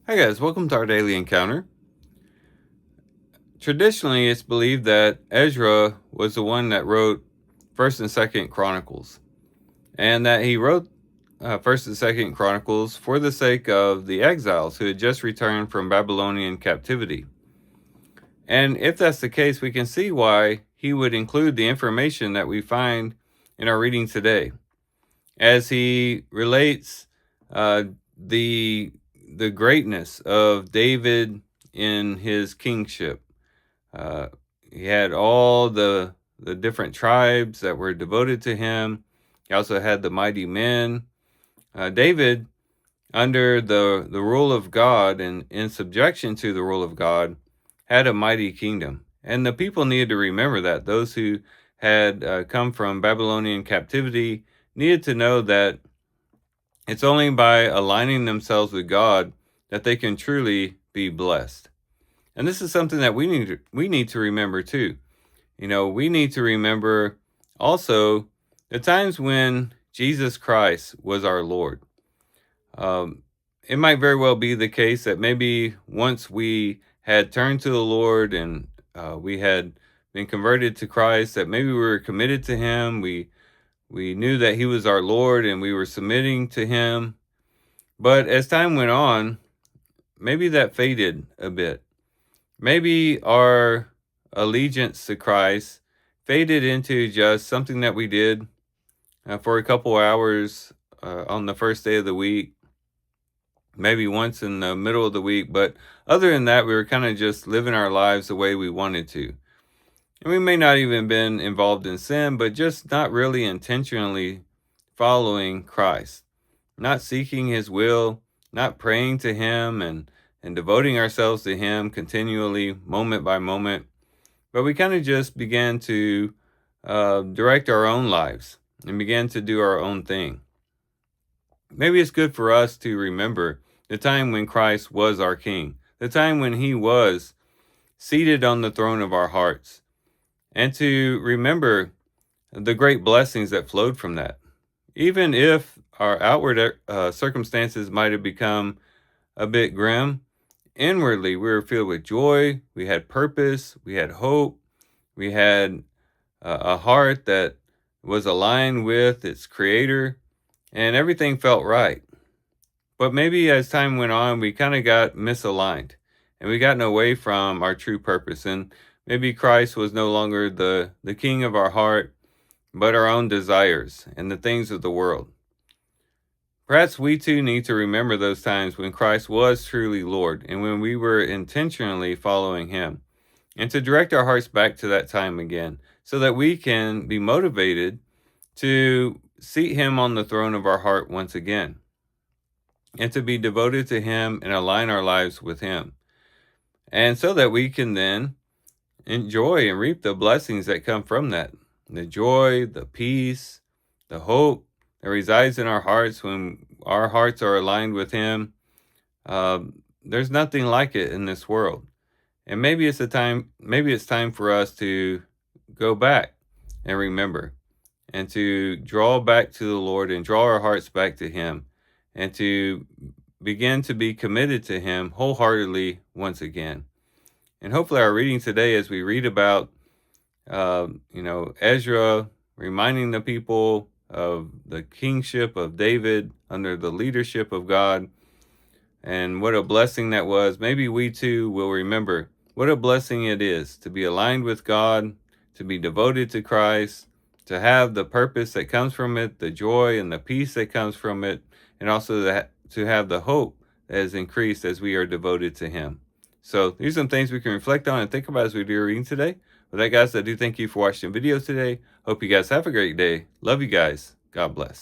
Hi guys, welcome to our daily encounter. Traditionally, it's believed that Ezra was the one that wrote First and Second Chronicles, and that he wrote First and Second Chronicles for the sake of the exiles who had just returned from Babylonian captivity. And if that's the case, we can see why he would include the information that we find in our reading today, as he relates uh, the the greatness of David in his kingship. Uh, he had all the different tribes that were devoted to him. He also had the mighty men. David, under the rule of God and in subjection to the rule of God, had a mighty kingdom. And the people needed to remember that. Those who had come from Babylonian captivity needed to know that it's only by aligning themselves with God that they can truly be blessed. And this is something that we need to remember too. We need to remember also the times when Jesus Christ was our Lord. Um, it might very well be the case that maybe once we had turned to the Lord and we had been converted to Christ, that maybe we were committed to Him. We knew that He was our Lord and we were submitting to Him. But as time went on, maybe that faded a bit. Maybe our allegiance to Christ faded into just something that we did for a couple hours on the first day of the week, maybe once in the middle of the week. But other than that, we were kind of just living our lives the way we wanted to. And we may not even been involved in sin, but just not really intentionally following Christ, not seeking His will, not praying to Him and devoting ourselves to Him continually, moment by moment. But we kind of just began to direct our own lives and began to do our own thing. Maybe it's good for us to remember the time when Christ was our King, the time when He was seated on the throne of our hearts, and to remember the great blessings that flowed from that. Even if our outward circumstances might have become a bit grim, inwardly we were filled with joy, we had purpose, we had hope, we had a heart that was aligned with its creator, and everything felt right. But maybe as time went on, we kind of got misaligned and we gotten away from our true purpose. And maybe Christ was no longer the king of our heart, but our own desires and the things of the world. Perhaps we too need to remember those times when Christ was truly Lord and when we were intentionally following Him, and to direct our hearts back to that time again so that we can be motivated to seat Him on the throne of our heart once again and to be devoted to Him and align our lives with Him. And so that we can then enjoy and reap the blessings that come from that, the joy, the peace, the hope that resides in our hearts when our hearts are aligned with Him. There's nothing like it in this world. And maybe it's time for us to go back and remember and to draw back to the Lord and draw our hearts back to Him and to begin to be committed to Him wholeheartedly once again. And hopefully our reading today, as we read about, Ezra reminding the people of the kingship of David under the leadership of God, and what a blessing that was. Maybe we too will remember what a blessing it is to be aligned with God, to be devoted to Christ, to have the purpose that comes from it, the joy and the peace that comes from it, and also to have the hope that is increased as we are devoted to Him. So these are some things we can reflect on and think about as we do our reading today. With that, guys, I do thank you for watching the video today. Hope you guys have a great day. Love you guys. God bless.